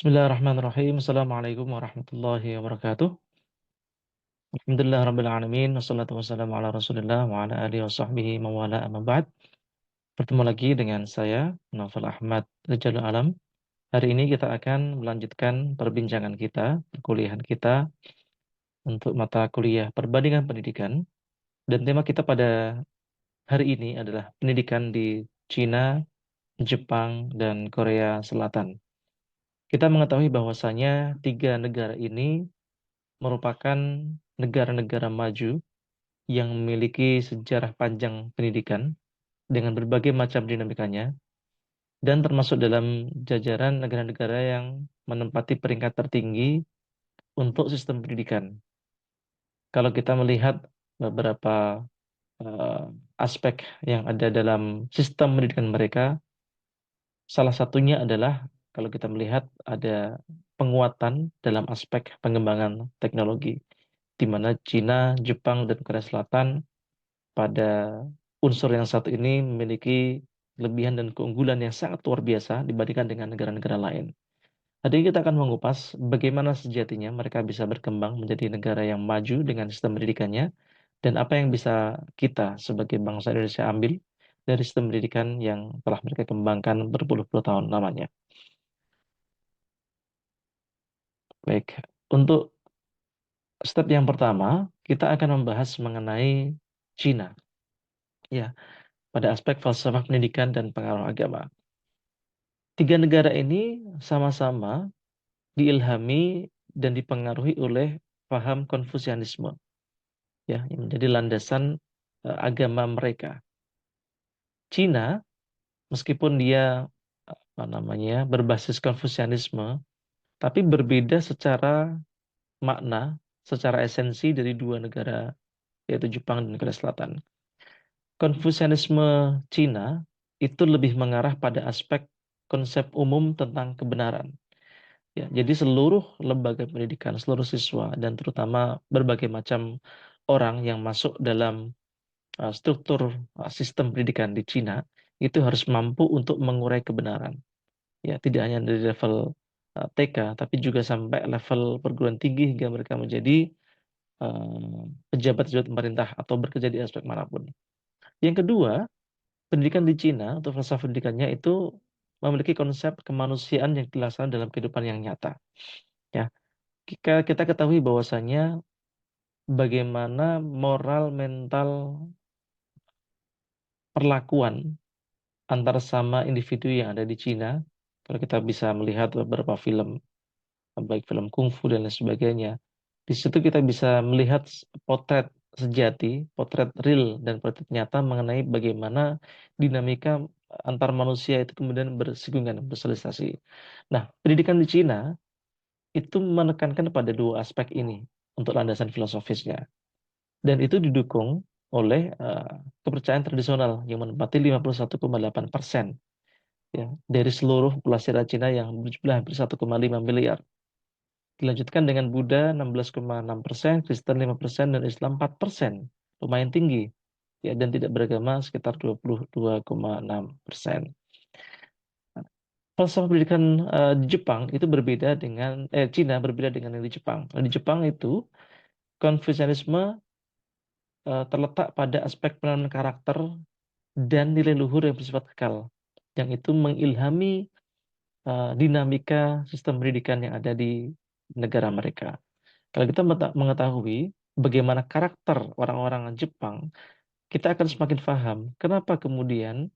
Bismillahirrahmanirrahim. Assalamualaikum warahmatullahi wabarakatuh. Alhamdulillah rabbil alamin. Wassalatu wassalamu ala Rasulillah wa ala alihi wa sahbihi mawala amma ba'd. Bertemu lagi dengan saya, Naufal Ahmad Rijalul Alam. Hari ini kita akan melanjutkan perbincangan kita, perkuliahan kita untuk mata kuliah perbandingan pendidikan. Dan tema kita pada hari ini adalah pendidikan di Cina, Jepang, dan Korea Selatan. Kita mengetahui bahwasanya tiga negara ini merupakan negara-negara maju yang memiliki sejarah panjang pendidikan dengan berbagai macam dinamikanya dan termasuk dalam jajaran negara-negara yang menempati peringkat tertinggi untuk sistem pendidikan. Kalau kita melihat beberapa eh, aspek yang ada dalam sistem pendidikan mereka, salah satunya adalah kalau kita melihat ada penguatan dalam aspek pengembangan teknologi, di mana Cina, Jepang, dan Korea Selatan pada unsur yang satu ini memiliki kelebihan dan keunggulan yang sangat luar biasa dibandingkan dengan negara-negara lain. Tadi kita akan mengupas bagaimana sejatinya mereka bisa berkembang menjadi negara yang maju dengan sistem pendidikannya dan apa yang bisa kita sebagai bangsa Indonesia ambil dari sistem pendidikan yang telah mereka kembangkan berpuluh-puluh tahun lamanya. Baik, untuk step yang pertama, kita akan membahas mengenai Cina, ya, pada aspek falsafah pendidikan dan pengaruh agama. Tiga negara ini sama-sama diilhami dan dipengaruhi oleh paham Konfusianisme, ya, yang menjadi landasan agama mereka. Cina, meskipun dia berbasis Konfusianisme, tapi berbeda secara makna, secara esensi dari dua negara, yaitu Jepang dan Korea Selatan. Konfusianisme Cina itu lebih mengarah pada aspek konsep umum tentang kebenaran. Ya, jadi seluruh lembaga pendidikan, seluruh siswa, dan terutama berbagai macam orang yang masuk dalam struktur sistem pendidikan di Cina itu harus mampu untuk mengurai kebenaran. Ya, tidak hanya dari level TK, tapi juga sampai level perguruan tinggi hingga mereka menjadi pejabat-pejabat pemerintah atau bekerja di aspek manapun. Yang kedua, pendidikan di Cina atau filsafat pendidikannya itu memiliki konsep kemanusiaan yang dilaksanakan dalam kehidupan yang nyata. Ya, kita ketahui bahwasanya bagaimana moral mental perlakuan antar sama individu yang ada di Cina. Kalau kita bisa melihat beberapa film, baik film kungfu dan lain sebagainya, di situ kita bisa melihat potret sejati, potret real dan potret nyata mengenai bagaimana dinamika antar manusia itu kemudian bersinggungan, bersosialisasi. Nah, pendidikan di Cina itu menekankan pada dua aspek ini untuk landasan filosofisnya. Dan itu didukung oleh kepercayaan tradisional yang menempati 51,8% ya, dari seluruh populasi rakyat Cina yang berjumlah hampir 1,5 miliar. Dilanjutkan dengan Buddha 16,6%, Kristen 5%, dan Islam 4%. Lumayan tinggi. Ya, dan tidak beragama sekitar 22,6%. Falsafah pendidikan di Jepang itu berbeda dengan Cina berbeda dengan yang di Jepang. Nah, di Jepang itu Konfusianisme terletak pada aspek penanaman karakter dan nilai luhur yang bersifat kekal, yang itu mengilhami dinamika sistem pendidikan yang ada di negara mereka. Kalau kita mengetahui bagaimana karakter orang-orang Jepang, kita akan semakin paham kenapa kemudian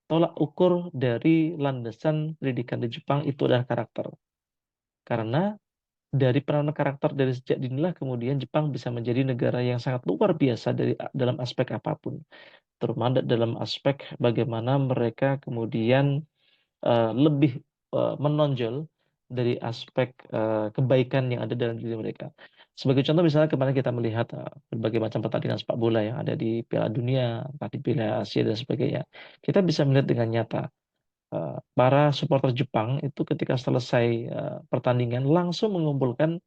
tolak ukur dari landasan pendidikan di Jepang itu adalah karakter. Karena dari penanaman karakter dari sejak dinilah kemudian Jepang bisa menjadi negara yang sangat luar biasa dalam aspek apapun, terutama dalam aspek bagaimana mereka kemudian lebih menonjol dari aspek kebaikan yang ada dalam diri mereka. Sebagai contoh misalnya kemarin kita melihat berbagai macam pertandingan sepak bola yang ada di Piala Dunia, entah di Piala Asia dan sebagainya. Kita bisa melihat dengan nyata para supporter Jepang itu ketika selesai pertandingan langsung mengumpulkan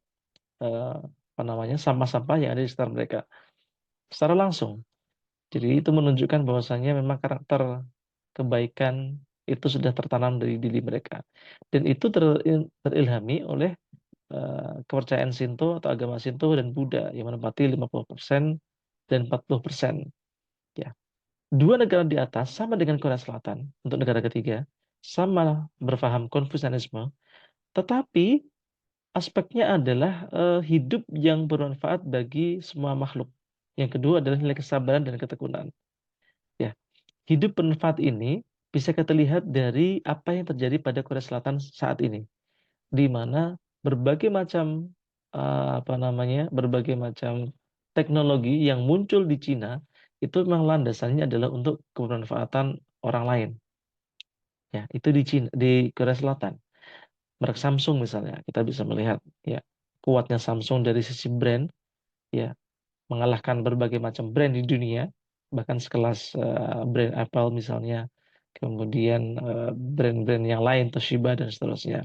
eh, sampah-sampah yang ada di sekitar mereka secara langsung. Jadi itu menunjukkan bahwasanya memang karakter kebaikan itu sudah tertanam dari diri mereka. Dan itu terilhami oleh kepercayaan Shinto atau agama Shinto dan Buddha yang menempati 50% dan 40%. Ya. Dua negara di atas sama dengan Korea Selatan untuk negara ketiga, sama berfaham Konfusianisme, tetapi aspeknya adalah hidup yang bermanfaat bagi semua makhluk. Yang kedua adalah nilai kesabaran dan ketekunan. Ya, hidup bermanfaat ini bisa kita lihat dari apa yang terjadi pada Korea Selatan saat ini, di mana berbagai macam berbagai macam teknologi yang muncul di Cina itu memang landasannya adalah untuk kebermanfaatan orang lain. Ya, itu di Cina, di Korea Selatan. Merek Samsung misalnya, kita bisa melihat ya kuatnya Samsung dari sisi brand, ya mengalahkan berbagai macam brand di dunia, bahkan sekelas brand Apple misalnya, kemudian brand-brand yang lain, Toshiba dan seterusnya.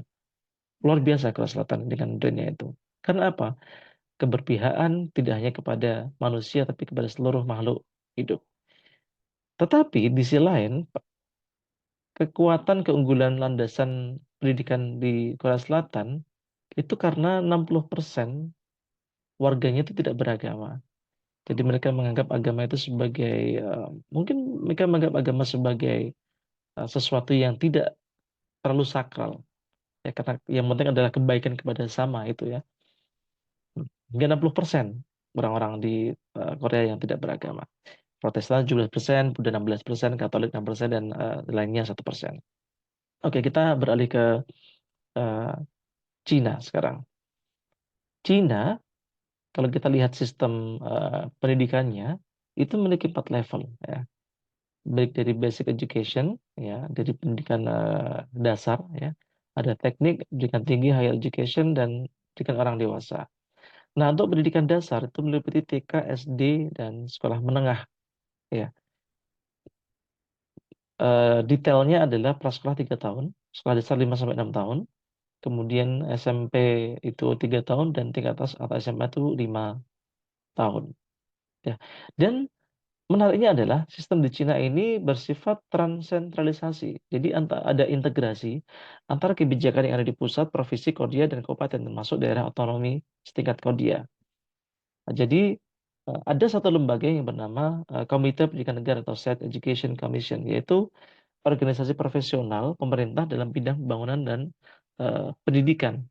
Luar biasa Korea Selatan dengan brandnya itu. Karena apa? Keberpihakan tidak hanya kepada manusia, tapi kepada seluruh makhluk hidup. Tetapi di sisi lain, kekuatan keunggulan landasan pendidikan di Korea Selatan itu karena 60% warganya itu tidak beragama. Jadi mereka menganggap agama itu sebagai mungkin mereka menganggap agama sebagai sesuatu yang tidak terlalu sakral. Ya, karena yang penting adalah kebaikan kepada sama itu ya. Hingga 60% orang-orang di Korea yang tidak beragama. Protestan 17%, Buddha 16%, Katolik 6%, dan lainnya 1%. Oke, kita beralih ke eh, Cina sekarang. Cina, kalau kita lihat sistem pendidikannya, itu memiliki 4 level. Ya. Baik dari basic education, ya, dari pendidikan dasar, ya, ada teknik, pendidikan tinggi, higher education, dan pendidikan orang dewasa. Nah, untuk pendidikan dasar itu meliputi TK, SD, dan sekolah menengah. Ya, detailnya adalah prasekolah 3 tahun, sekolah dasar 5 sampai 6 tahun, kemudian SMP itu 3 tahun, dan tingkat atas atau SMA itu 5 tahun. Ya. Dan menariknya adalah sistem di Cina ini bersifat transentralisasi. Jadi ada integrasi antara kebijakan yang ada di pusat, provinsi, kodia, dan kabupaten, termasuk daerah otonomi setingkat kodia. Nah, jadi ada satu lembaga yang bernama Komite Pendidikan Negara atau State Education Commission, yaitu organisasi profesional pemerintah dalam bidang pembangunan dan pendidikan,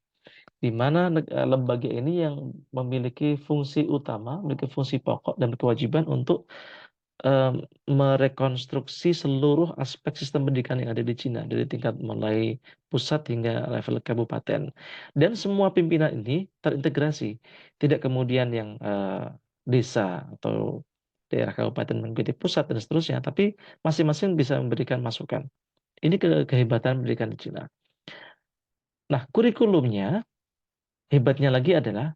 di mana lembaga ini yang memiliki fungsi utama, memiliki fungsi pokok dan kewajiban untuk em, merekonstruksi seluruh aspek sistem pendidikan yang ada di Cina dari tingkat mulai pusat hingga level kabupaten. Dan semua pimpinan ini terintegrasi, tidak kemudian yang desa atau daerah kabupaten mengikuti pusat dan seterusnya, tapi masing-masing bisa memberikan masukan. Ini kehebatan pendidikan di Cina. Nah, kurikulumnya hebatnya lagi adalah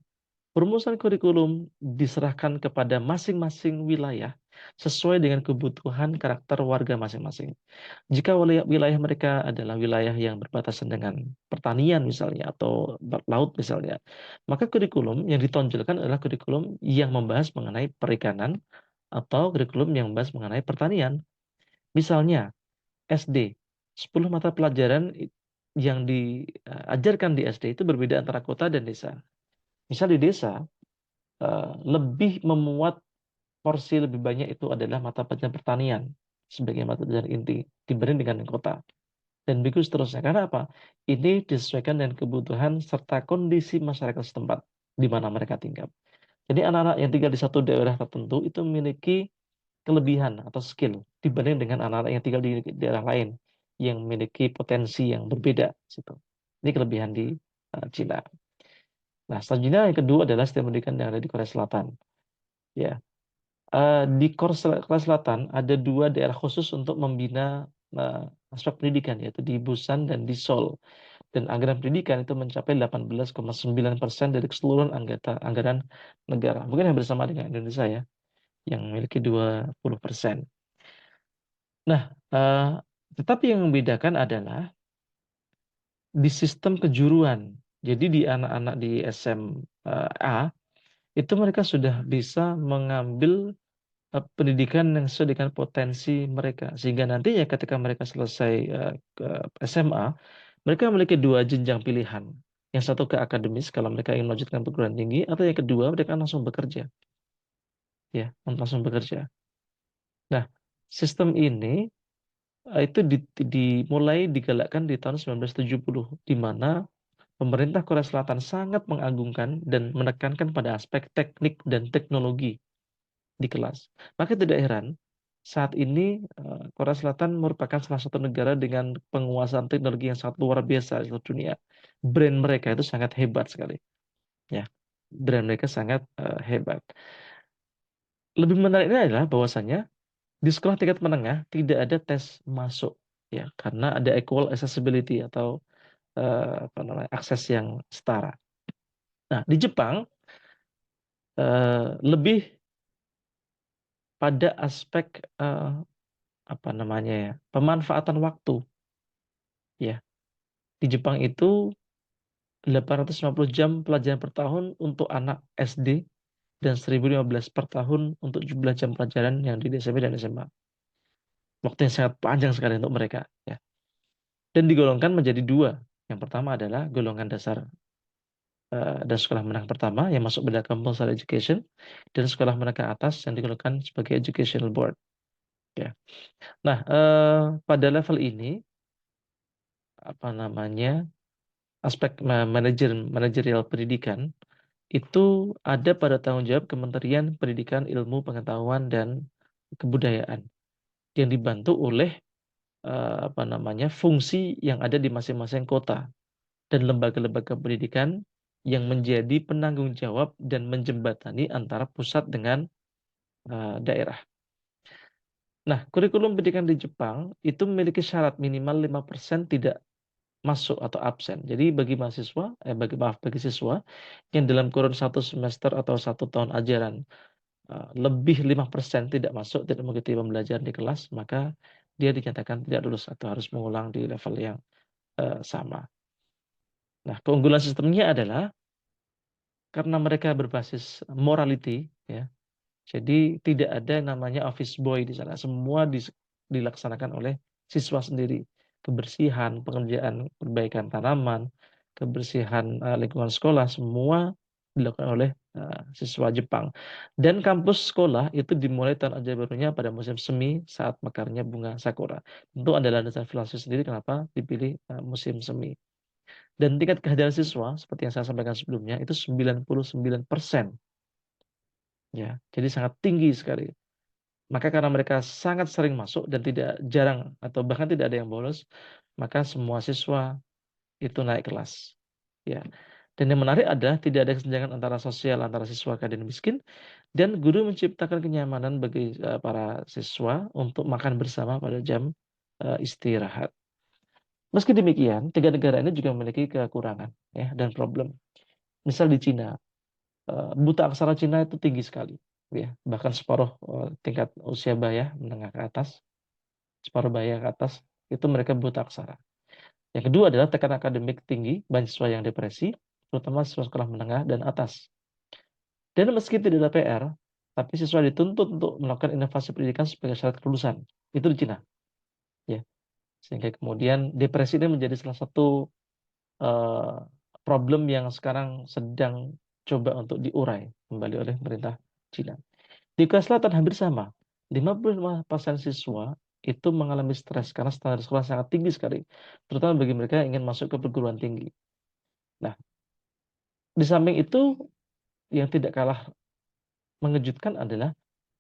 perumusan kurikulum diserahkan kepada masing-masing wilayah sesuai dengan kebutuhan karakter warga masing-masing. Jika wilayah mereka adalah wilayah yang berbatasan dengan pertanian misalnya atau laut misalnya, maka kurikulum yang ditonjolkan adalah kurikulum yang membahas mengenai perikanan atau kurikulum yang membahas mengenai pertanian. Misalnya SD, 10 mata pelajaran yang diajarkan di SD itu berbeda antara kota dan desa. Misal di desa, lebih memuat porsi lebih banyak itu adalah mata pelajaran pertanian sebagai mata pelajaran inti dibanding dengan yang kota. Dan begitu seterusnya. Karena apa? Ini disesuaikan dengan kebutuhan serta kondisi masyarakat setempat di mana mereka tinggal. Jadi anak-anak yang tinggal di satu daerah tertentu itu memiliki kelebihan atau skill dibanding dengan anak-anak yang tinggal di daerah lain yang memiliki potensi yang berbeda. Situ. Ini kelebihan di Cina. Nah, selanjutnya yang kedua adalah sistem pendidikan yang ada di Korea Selatan. Ya, di Korea Selatan ada 2 daerah khusus untuk membina aspek pendidikan, yaitu di Busan dan di Seoul. Dan anggaran pendidikan itu mencapai 18,9% dari keseluruhan anggaran negara. Mungkin yang bersama dengan Indonesia ya, yang memiliki 20%. Nah, tetapi yang membedakan adalah di sistem kejuruan. Jadi di anak-anak di SMA itu mereka sudah bisa mengambil pendidikan yang sesuai dengan potensi mereka. Sehingga nantinya ketika mereka selesai ke SMA, mereka memiliki dua jenjang pilihan. Yang satu ke akademis kalau mereka ingin melanjutkan perguruan tinggi, atau yang kedua mereka langsung bekerja, ya, langsung bekerja. Nah, sistem ini itu dimulai digalakkan di tahun 1970, di mana pemerintah Korea Selatan sangat mengagungkan dan menekankan pada aspek teknik dan teknologi di kelas. Maka tidak heran saat ini Korea Selatan merupakan salah satu negara dengan penguasaan teknologi yang sangat luar biasa di seluruh dunia. Brand mereka itu sangat hebat sekali, ya. Brand mereka sangat hebat. Lebih menariknya adalah bahwasannya di sekolah tingkat menengah tidak ada tes masuk, ya, karena ada equal accessibility atau apa namanya, akses yang setara. Nah, di Jepang lebih pada aspek apa namanya ya, pemanfaatan waktu, ya. Di Jepang itu 850 jam pelajaran per tahun untuk anak SD dan 1015 per tahun untuk jumlah jam pelajaran yang di SMP dan SMA. Waktu yang sangat panjang sekali untuk mereka, ya. Dan digolongkan menjadi dua. Yang pertama adalah golongan dasar dan sekolah menengah pertama yang masuk pada compulsory education, dan sekolah menengah atas yang digolongkan sebagai educational board, ya. Nah, pada level ini apa namanya, aspek manajerial pendidikan itu ada pada tanggung jawab Kementerian Pendidikan, Ilmu Pengetahuan dan Kebudayaan yang dibantu oleh apa namanya, fungsi yang ada di masing-masing kota dan lembaga-lembaga pendidikan yang menjadi penanggung jawab dan menjembatani antara pusat dengan daerah. Nah, kurikulum pendidikan di Jepang itu memiliki syarat minimal 5% tidak masuk atau absen. Jadi bagi mahasiswa, bagi siswa yang dalam kurun satu semester atau satu tahun ajaran lebih 5% tidak masuk, tidak mengikuti pembelajaran di kelas, maka dia dinyatakan tidak lulus atau harus mengulang di level yang sama. Nah, keunggulan sistemnya adalah karena mereka berbasis morality, ya. Jadi tidak ada yang namanya office boy di sana. Semua dilaksanakan oleh siswa sendiri. Kebersihan, pengerjaan perbaikan tanaman, kebersihan lingkungan sekolah, semua dilakukan oleh siswa Jepang. Dan kampus sekolah itu dimulai tahun ajaran barunya pada musim semi saat mekarnya bunga sakura. Tentu ada landasan filosofis sendiri kenapa dipilih musim semi. Dan tingkat kehadiran siswa seperti yang saya sampaikan sebelumnya itu 99%. Ya, jadi sangat tinggi sekali. Maka karena mereka sangat sering masuk dan tidak jarang atau bahkan tidak ada yang bolos, maka semua siswa itu naik kelas. Ya. Dan yang menarik adalah tidak ada kesenjangan antara sosial antara siswa kaya dan miskin, dan guru menciptakan kenyamanan bagi para siswa untuk makan bersama pada jam istirahat. Meski demikian, tiga negara ini juga memiliki kekurangan, ya, dan problem. Misal di Cina, buta aksara Cina itu tinggi sekali, ya, bahkan separuh tingkat usia baya menengah ke atas, separuh baya ke atas itu mereka buta aksara. Yang kedua adalah tekanan akademik tinggi, banyak siswa yang depresi, terutama siswa sekolah menengah dan atas. Dan meski tidak ada PR, tapi siswa dituntut untuk melakukan inovasi pendidikan sebagai syarat kelulusan. Itu di Cina, ya. Sehingga kemudian depresi ini menjadi salah satu eh, problem yang sekarang sedang coba untuk diurai kembali oleh pemerintah Cina. Di Korea Selatan hampir sama. 55% siswa itu mengalami stres karena standar sekolah sangat tinggi sekali, terutama bagi mereka yang ingin masuk ke perguruan tinggi. Nah, di samping itu yang tidak kalah mengejutkan adalah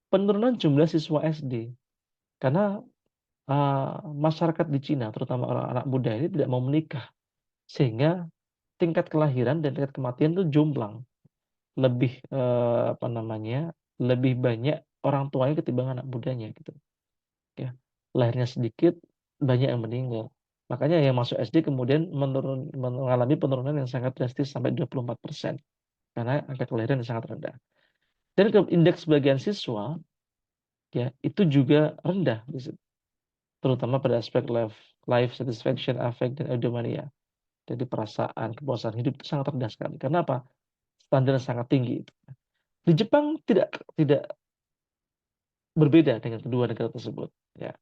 penurunan jumlah siswa SD. Karena masyarakat di Cina, terutama orang anak muda ini tidak mau menikah, sehingga tingkat kelahiran dan tingkat kematian itu jomplang. Lebih apa namanya? Lebih banyak orang tuanya ketimbang anak mudanya gitu. Ya, lahirnya sedikit, banyak yang meninggal. Makanya yang masuk SD kemudian mengalami penurunan yang sangat drastis sampai 24% karena angka kelahiran yang sangat rendah. Dan indeks kebahagiaan siswa, ya, itu juga rendah di situ, terutama pada aspek life satisfaction, affect, dan eudaimonia. Jadi perasaan kepuasan hidup itu sangat rendah sekali. Karena apa? Standar sangat tinggi itu. Di Jepang tidak berbeda dengan kedua negara tersebut, ya.